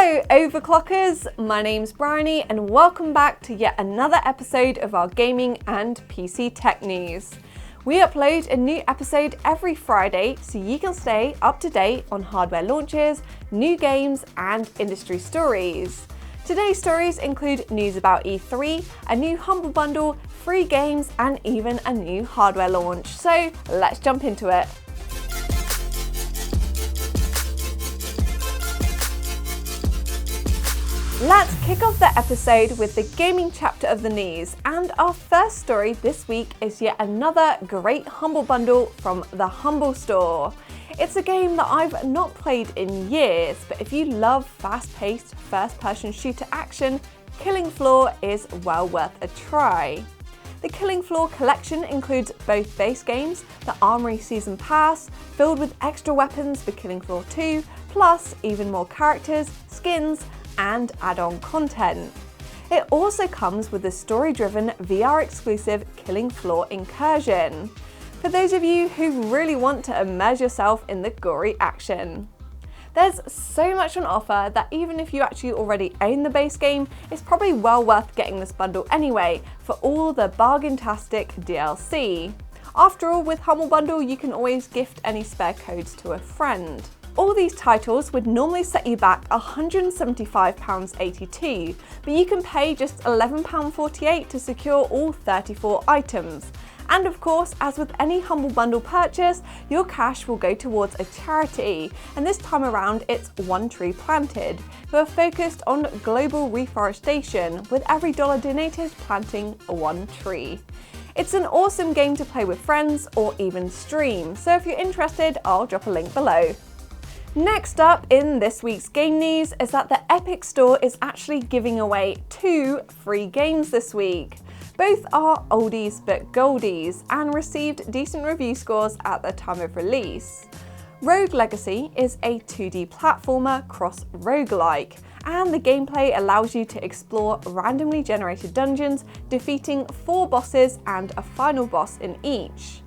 Hello Overclockers, my name's Bryony and welcome back to yet another episode of our gaming and PC tech news. We upload a new episode every Friday so you can stay up to date on hardware launches, new games and industry stories. Today's stories include news about E3, a new Humble Bundle, free games and even a new hardware launch. So let's jump into it. Let's kick off the episode with the gaming chapter of the news, and our first story this week is yet another great Humble Bundle from the Humble Store. It's a game that I've not played in years, but if you love fast-paced first-person shooter action, Killing Floor is well worth a try. The Killing Floor collection includes both base games, the Armory Season Pass, filled with extra weapons for Killing Floor 2, plus even more characters, skins, and add-on content. It also comes with the story-driven VR exclusive Killing Floor Incursion, for those of you who really want to immerse yourself in the gory action. There's so much on offer that even if you actually already own the base game, it's probably well worth getting this bundle anyway for all the bargain-tastic DLC. After all, with Humble Bundle you can always gift any spare codes to a friend. All these titles would normally set you back £175.82, but you can pay just £11.48 to secure all 34 items. And of course, as with any Humble Bundle purchase, your cash will go towards a charity, and this time around it's One Tree Planted, who are focused on global reforestation, with every dollar donated planting one tree. It's an awesome game to play with friends or even stream, so if you're interested, I'll drop a link below. Next up in this week's game news is that the Epic Store is actually giving away 2 free games this week. Both are oldies but goldies and received decent review scores at the time of release. Rogue Legacy is a 2D platformer cross roguelike, and the gameplay allows you to explore randomly generated dungeons, defeating 4 bosses and a final boss in each.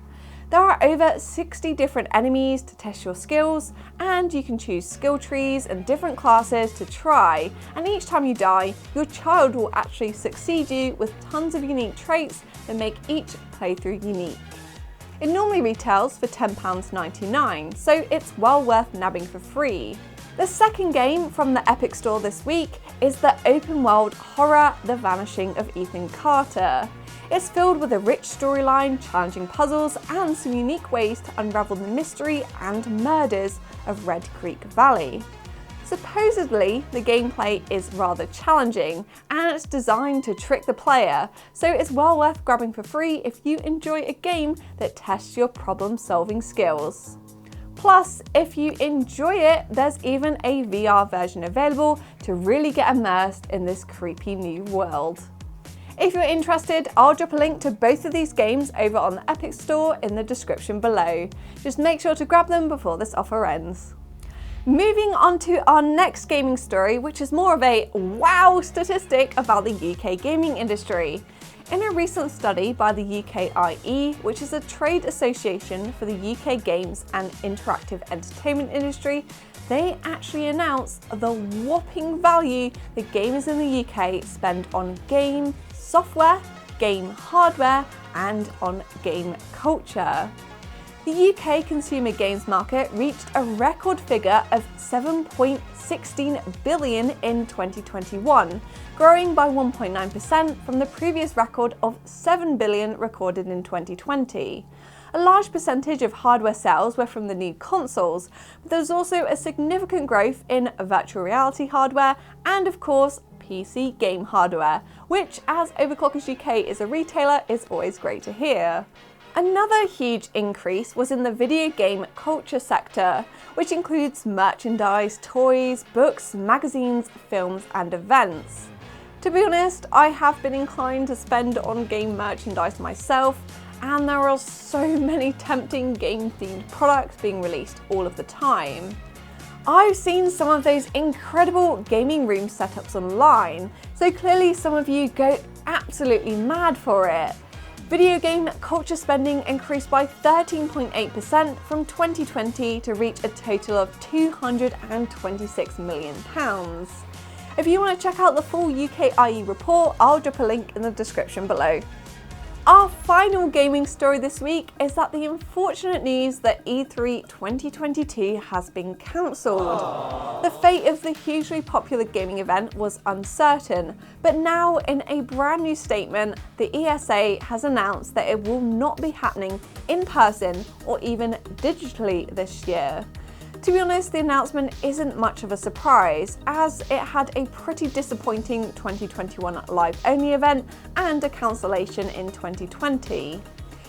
There are over 60 different enemies to test your skills, and you can choose skill trees and different classes to try, and each time you die, your child will actually succeed you with tons of unique traits that make each playthrough unique. It normally retails for £10.99, so it's well worth nabbing for free. The second game from the Epic Store this week is the open world horror The Vanishing of Ethan Carter. It's filled with a rich storyline, challenging puzzles, and some unique ways to unravel the mystery and murders of Red Creek Valley. Supposedly, the gameplay is rather challenging, and it's designed to trick the player, so it's well worth grabbing for free if you enjoy a game that tests your problem-solving skills. Plus, if you enjoy it, there's even a VR version available to really get immersed in this creepy new world. If you're interested, I'll drop a link to both of these games over on the Epic Store in the description below. Just make sure to grab them before this offer ends. Moving on to our next gaming story, which is more of a wow statistic about the UK gaming industry. In a recent study by the UKIE, which is a trade association for the UK games and interactive entertainment industry, they actually announced the whopping value that gamers in the UK spend on game software, game hardware, and on game culture. The UK consumer games market reached a record figure of £7.16 billion in 2021, growing by 1.9% from the previous record of £7 billion recorded in 2020. A large percentage of hardware sales were from the new consoles, but there was also a significant growth in virtual reality hardware and, of course, PC game hardware, which, as Overclockers UK is a retailer, is always great to hear. Another huge increase was in the video game culture sector, which includes merchandise, toys, books, magazines, films, and events. To be honest, I have been inclined to spend on game merchandise myself, and there are so many tempting game-themed products being released all of the time. I've seen some of those incredible gaming room setups online, so clearly some of you go absolutely mad for it. Video game culture spending increased by 13.8% from 2020 to reach a total of £226 million. If you want to check out the full UKIE report, I'll drop a link in the description below. Our final gaming story this week is that the unfortunate news that E3 2022 has been cancelled. The fate of the hugely popular gaming event was uncertain, but now in a brand new statement, the ESA has announced that it will not be happening in person or even digitally this year. To be honest, the announcement isn't much of a surprise, as it had a pretty disappointing 2021 live-only event and a cancellation in 2020.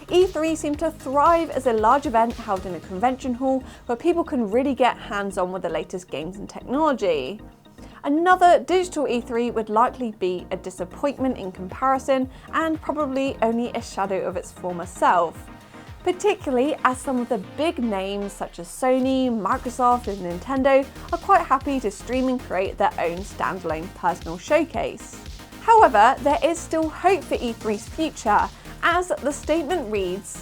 E3 seemed to thrive as a large event held in a convention hall where people can really get hands-on with the latest games and technology. Another digital E3 would likely be a disappointment in comparison and probably only a shadow of its former self, particularly as some of the big names such as Sony, Microsoft and Nintendo are quite happy to stream and create their own standalone personal showcase. However, there is still hope for E3's future, as the statement reads,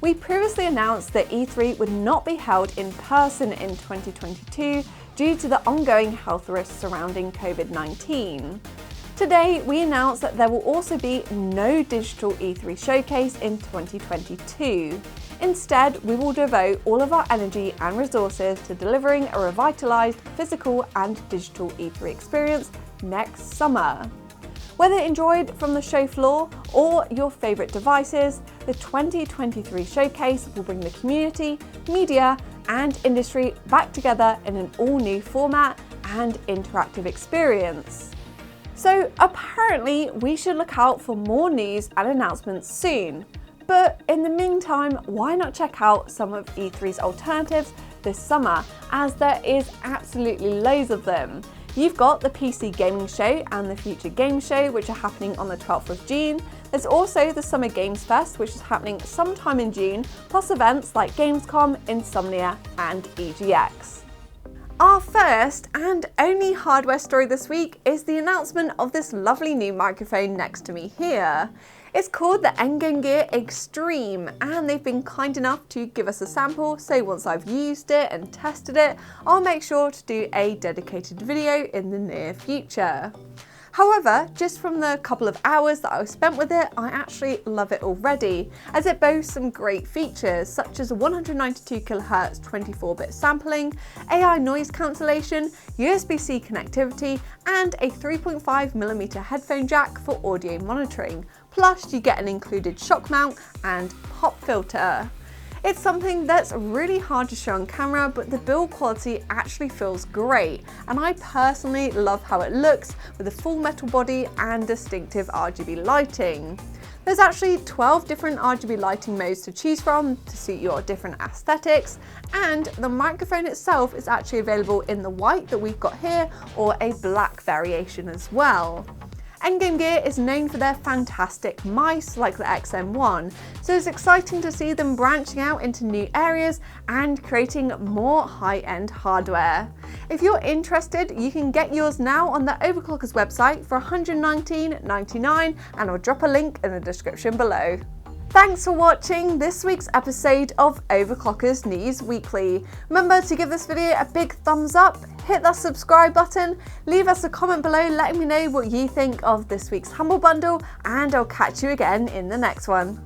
"We previously announced that E3 would not be held in person in 2022 due to the ongoing health risks surrounding COVID-19. Today, we announced that there will also be no digital E3 showcase in 2022. Instead, we will devote all of our energy and resources to delivering a revitalised physical and digital E3 experience next summer." Whether enjoyed from the show floor or your favourite devices, the 2023 showcase will bring the community, media and industry back together in an all-new format and interactive experience. So apparently we should look out for more news and announcements soon. But in the meantime, why not check out some of E3's alternatives this summer, as there is absolutely loads of them. You've got the PC Gaming Show and the Future Games Show, which are happening on the 12th of June. There's also the Summer Games Fest, which is happening sometime in June, plus events like Gamescom, Insomnia and EGX. Our first and only hardware story this week is the announcement of this lovely new microphone next to me here. It's called the Endgame Gear Extreme, and they've been kind enough to give us a sample, so once I've used it and tested it, I'll make sure to do a dedicated video in the near future. However, just from the couple of hours that I've spent with it, I actually love it already, as it boasts some great features such as 192kHz 24-bit sampling, AI noise cancellation, USB-C connectivity, and a 3.5mm headphone jack for audio monitoring. Plus, you get an included shock mount and pop filter. It's something that's really hard to show on camera, but the build quality actually feels great, and I personally love how it looks with a full metal body and distinctive RGB lighting. There's actually 12 different RGB lighting modes to choose from to suit your different aesthetics, and the microphone itself is actually available in the white that we've got here or a black variation as well. Endgame Gear is known for their fantastic mice like the XM1, so it's exciting to see them branching out into new areas and creating more high-end hardware. If you're interested, you can get yours now on the Overclockers website for $119.99, and I'll drop a link in the description below. Thanks for watching this week's episode of Overclockers Newsweekly. Remember to give this video a big thumbs up, hit that subscribe button, leave us a comment below letting me know what you think of this week's Humble Bundle, and I'll catch you again in the next one.